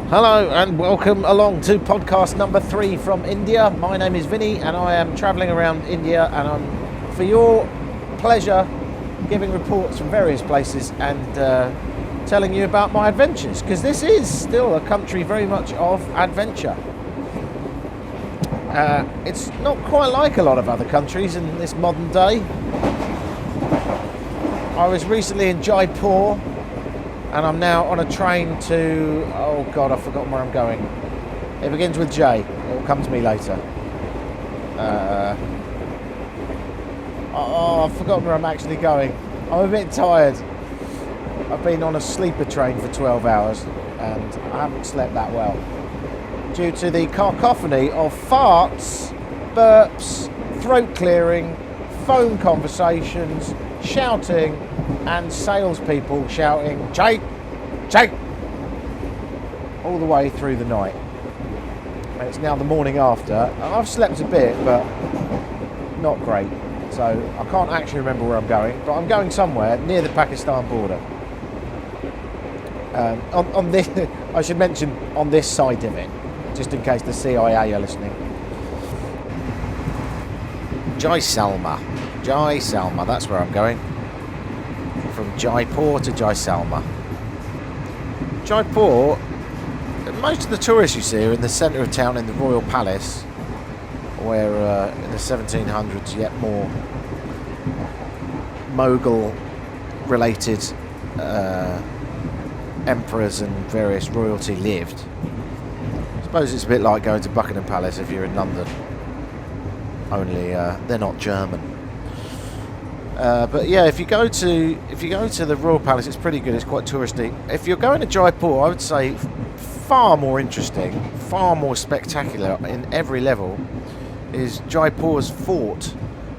Hello and welcome along to podcast number 3 from India. My name is Vinny and I am travelling around India, and I'm, for your pleasure, giving reports from various places and telling you about my adventures, because this is still a country very much of adventure. It's not quite like a lot of other countries in this modern day. I was recently in Jaipur, and I'm now on a train to, oh God, I've forgotten where I'm going. It begins with J. It will come to me later. I've forgotten where I'm actually going. I'm a bit tired. I've been on a sleeper train for 12 hours and I haven't slept that well, due to the cacophony of farts, burps, throat clearing, phone conversations, shouting, and salespeople shouting, Jake, Jake, all the way through the night. And it's now the morning after, and I've slept a bit, but not great. So I can't actually remember where I'm going, but I'm going somewhere near the Pakistan border. On this, I should mention, on this side of it, just in case the CIA are listening. Jaisalmer, that's where I'm going. From Jaipur to Jaisalmer. Jaipur, most of the tourists you see are in the centre of town in the Royal Palace, where in the 1700s yet more Mughal related emperors and various royalty lived. I suppose it's a bit like going to Buckingham Palace if you're in London, only they're not German. But yeah, if you go to the Royal Palace, it's pretty good. It's quite touristy. If you're going to Jaipur, I would say far more interesting, far more spectacular in every level is Jaipur's fort,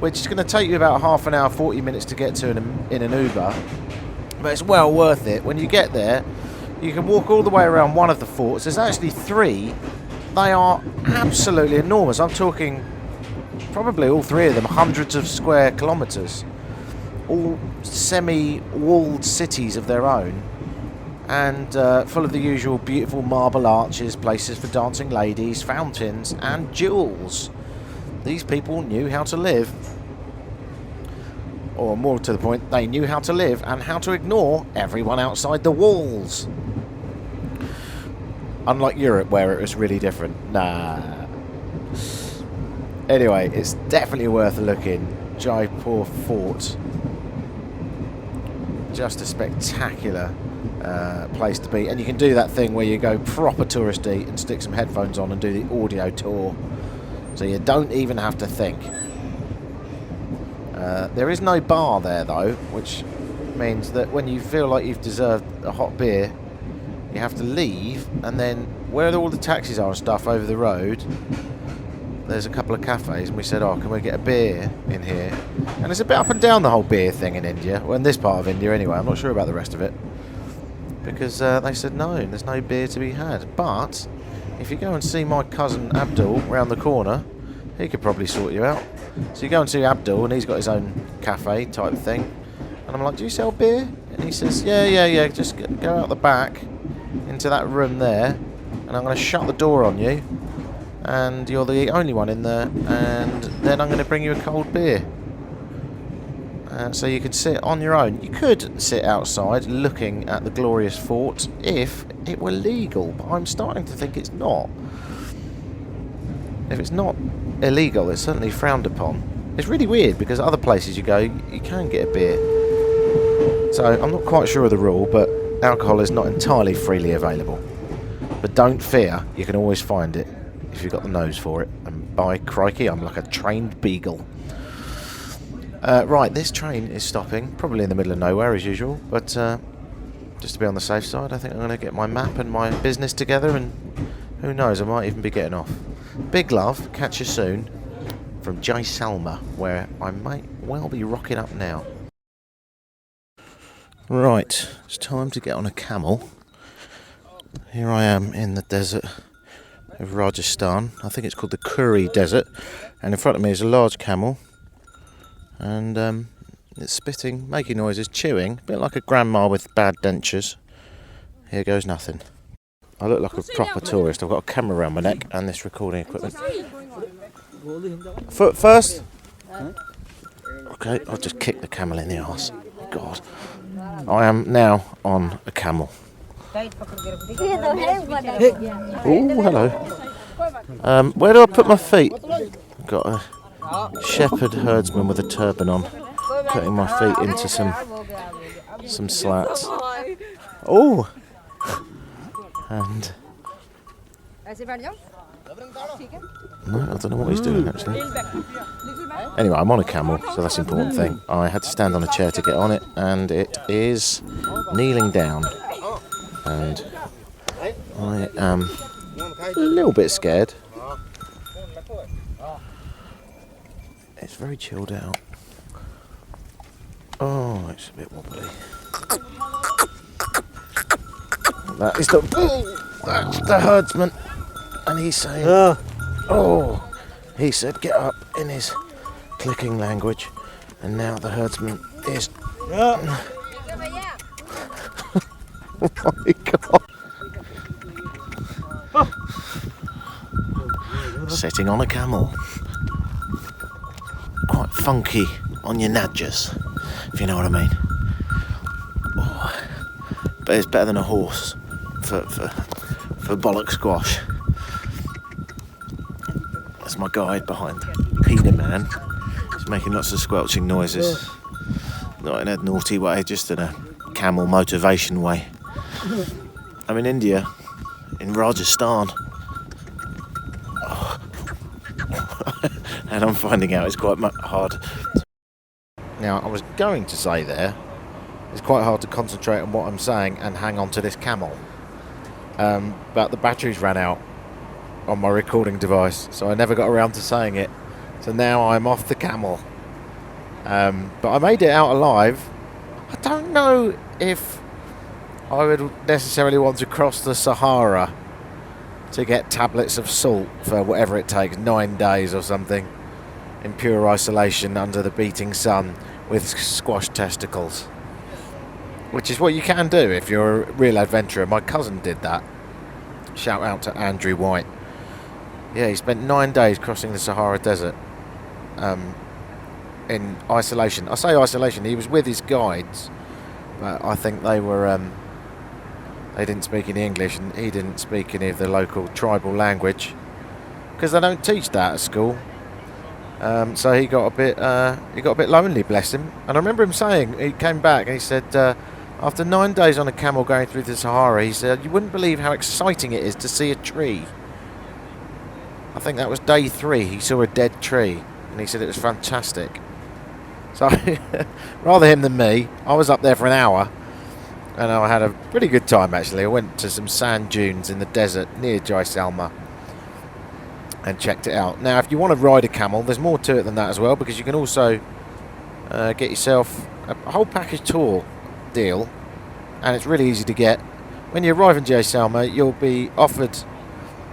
which is going to take you about half an hour, 40 minutes to get to in an Uber. But it's well worth it. When you get there, you can walk all the way around one of the forts. There's actually 3. They are absolutely enormous. I'm talking probably all 3 of them hundreds of square kilometres. All semi-walled cities of their own, and full of the usual beautiful marble arches, places for dancing ladies, fountains and jewels. These people knew how to live. Or more to the point, they knew how to live and how to ignore everyone outside the walls. Unlike Europe, where it was really different. Anyway, it's definitely worth a look in. Jaipur Fort. Just a spectacular place to be. And you can do that thing where you go proper touristy and stick some headphones on and do the audio tour. So you don't even have to think. There is no bar there though, which means that when you feel like you've deserved a hot beer, you have to leave, and then where all the taxis are and stuff over the road, there's a couple of cafes, and we said, oh, can we get a beer in here? And it's a bit up and down, the whole beer thing in India, well, in this part of India anyway. I'm not sure about the rest of it, because they said no, there's no beer to be had. But if you go and see my cousin Abdul round the corner, he could probably sort you out. So you go and see Abdul, and he's got his own cafe type thing, and I'm like, do you sell beer? And he says, yeah, just go out the back into that room there, and I'm going to shut the door on you, and you're the only one in there, and then I'm going to bring you a cold beer. So you could sit on your own. You could sit outside looking at the glorious fort if it were legal, but I'm starting to think it's not. If it's not illegal, it's certainly frowned upon. It's really weird, because other places you go, you can get a beer. So I'm not quite sure of the rule, but alcohol is not entirely freely available. But don't fear, you can always find it if you've got the nose for it. And by crikey, I'm like a trained beagle. Right, this train is stopping, probably in the middle of nowhere as usual, but just to be on the safe side, I think I'm going to get my map and my business together, and who knows, I might even be getting off. Big love, catch you soon, from Jaisalmer, where I might well be rocking up now. Right, it's time to get on a camel. Here I am in the desert of Rajasthan. I think it's called the Curry Desert, and in front of me is a large camel, and it's spitting, making noises, chewing, a bit like a grandma with bad dentures. Here goes nothing. I look like a proper tourist. I've got a camera around my neck and this recording equipment. Foot first. Okay, I'll just kick the camel in the arse. God. I am now on a camel. Oh, hello. Where do I put my feet? Got a shepherd herdsman with a turban on, putting my feet into some slats. Oh! And no, I don't know what he's doing actually. Anyway, I'm on a camel, so that's the important thing. I had to stand on a chair to get on it, and it is kneeling down. And I am a little bit scared. It's very chilled out. Oh, it's a bit wobbly. That's the herdsman, and he's saying, "Oh," he said, "Get up" in his clicking language, and now the herdsman is. Oh my God! Sitting on a camel, quite funky on your nudges, if you know what I mean. Oh, but it's better than a horse for bollock squash. That's my guide behind Peanut Man. He's making lots of squelching noises. Not in a naughty way, just in a camel motivation way. I'm in India, in Rajasthan. Oh. And I'm finding out it's quite hard. Now, I was going to say there, it's quite hard to concentrate on what I'm saying and hang on to this camel. But the batteries ran out on my recording device, so I never got around to saying it. So now I'm off the camel. But I made it out alive. I don't know if I would necessarily want to cross the Sahara to get tablets of salt for whatever it takes, 9 days or something, in pure isolation under the beating sun with squash testicles. Which is what you can do if you're a real adventurer. My cousin did that. Shout out to Andrew White. Yeah, he spent 9 days crossing the Sahara Desert in isolation. I say isolation, he was with his guides, but I think they were they didn't speak any English and he didn't speak any of the local tribal language because they don't teach that at school. So he got a bit lonely, bless him. And I remember him saying, he came back and he said, after 9 days on a camel going through the Sahara, he said, you wouldn't believe how exciting it is to see a tree. I think that was day 3. He saw a dead tree and he said it was fantastic. So rather him than me, I was up there for an hour and I had a pretty good time actually. I went to some sand dunes in the desert near Jaisalmer and checked it out. Now, if you want to ride a camel, there's more to it than that as well, because you can also get yourself a whole package tour deal, and it's really easy to get. When you arrive in Jaisalmer, you'll be offered,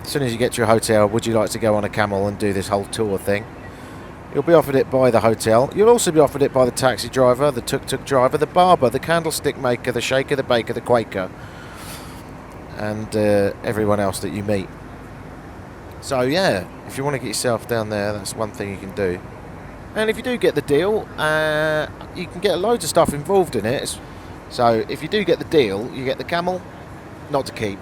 as soon as you get to your hotel, would you like to go on a camel and do this whole tour thing? You'll be offered it by the hotel. You'll also be offered it by the taxi driver, the tuk-tuk driver, the barber, the candlestick maker, the shaker, the baker, the Quaker, and everyone else that you meet. So yeah, if you want to get yourself down there, that's one thing you can do. And if you do get the deal, you can get loads of stuff involved in it. So if you do get the deal, you get the camel, not to keep,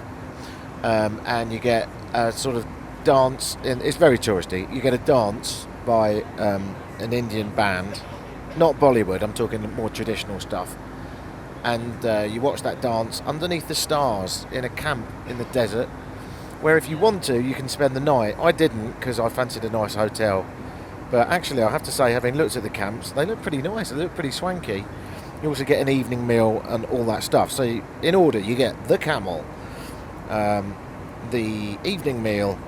and you get a sort of dance. It's very touristy. You get a dance by an Indian band, not Bollywood. I'm talking more traditional stuff. And you watch that dance underneath the stars in a camp in the desert, where if you want to, you can spend the night. I didn't because I fancied a nice hotel. But actually, I have to say, having looked at the camps, they look pretty nice. They look pretty swanky. You also get an evening meal and all that stuff. So in order, you get the camel, the evening meal,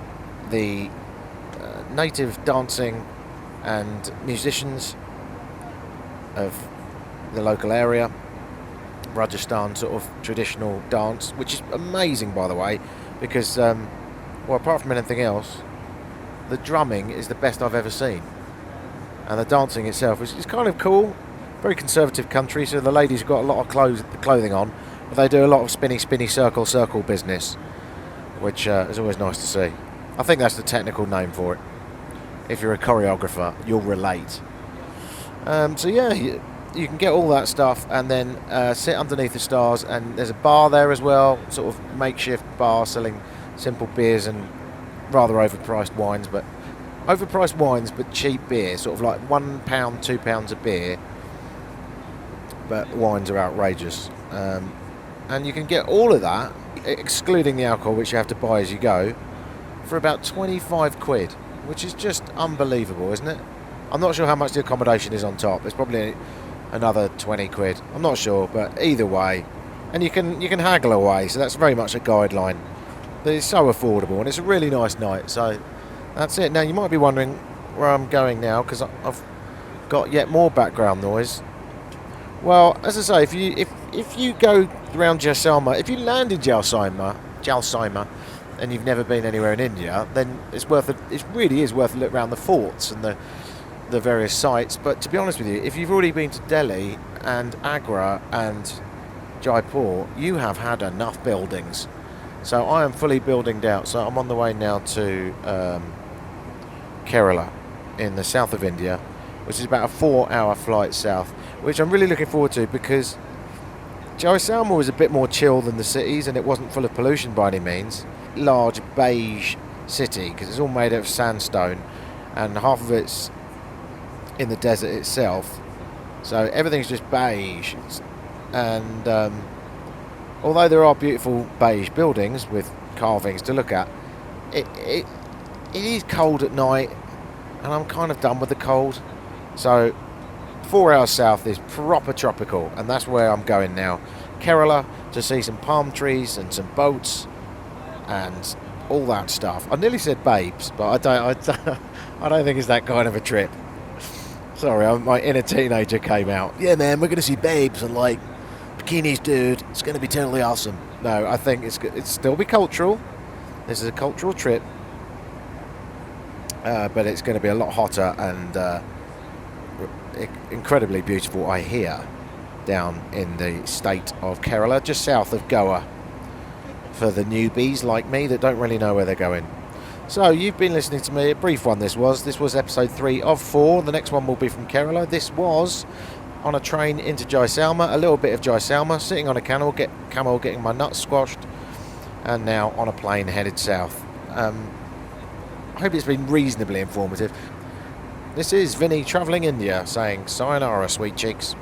the native dancing and musicians of the local area, Rajasthan sort of traditional dance, which is amazing, by the way, because, well, apart from anything else, the drumming is the best I've ever seen. And the dancing itself is kind of cool. Very conservative country, so the ladies have got a lot of clothing on, but they do a lot of spinny circle business. which is always nice to see. I think that's the technical name for it. If you're a choreographer, you'll relate. So yeah, you can get all that stuff and then sit underneath the stars, and there's a bar there as well, sort of makeshift bar selling simple beers and rather overpriced wines, but cheap beer, sort of like £1, £2 a beer, but wines are outrageous. And you can get all of that, excluding the alcohol, which you have to buy as you go, for about 25 quid, which is just unbelievable, isn't it? I'm not sure how much the accommodation is on top. It's probably another 20 quid. I'm not sure, but either way. And you can haggle away, so that's very much a guideline. But it's so affordable, and it's a really nice night. So that's it. Now, you might be wondering where I'm going now, because I've got yet more background noise. Well, as I say, if you go around Jaisalmer, if you land in Jaisalmer, and you've never been anywhere in India, then it really is worth a look around the forts and the various sites. But to be honest with you, if you've already been to Delhi and Agra and Jaipur, you have had enough buildings. So I am fully buildinged out. So I'm on the way now to Kerala in the south of India, which is about a 4-hour flight south, which I'm really looking forward to, because Jaisalmer was a bit more chill than the cities, and it wasn't full of pollution by any means. Large beige city, because it's all made out of sandstone, and half of it's in the desert itself, so everything's just beige. And although there are beautiful beige buildings with carvings to look at, it is cold at night, and I'm kind of done with the cold. So 4 hours south is proper tropical, and that's where I'm going now. Kerala, to see some palm trees and some boats and all that stuff. I nearly said babes, but I don't think it's that kind of a trip. Sorry, my inner teenager came out. Yeah, man, we're going to see babes and like bikinis, dude. It's going to be totally awesome. No, I think it's still be cultural. This is a cultural trip, but it's going to be a lot hotter and incredibly beautiful, I hear, down in the state of Kerala, just south of Goa, for the newbies like me that don't really know where they're going. So you've been listening to me, a brief one this was episode 3 of 4. The next one will be from Kerala. This was on a train into Jaisalmer, a little bit of Jaisalmer, sitting on a camel getting my nuts squashed, and now on a plane headed south. I hope it's been reasonably informative. This is Vinny Travelling India saying sayonara, sweet cheeks.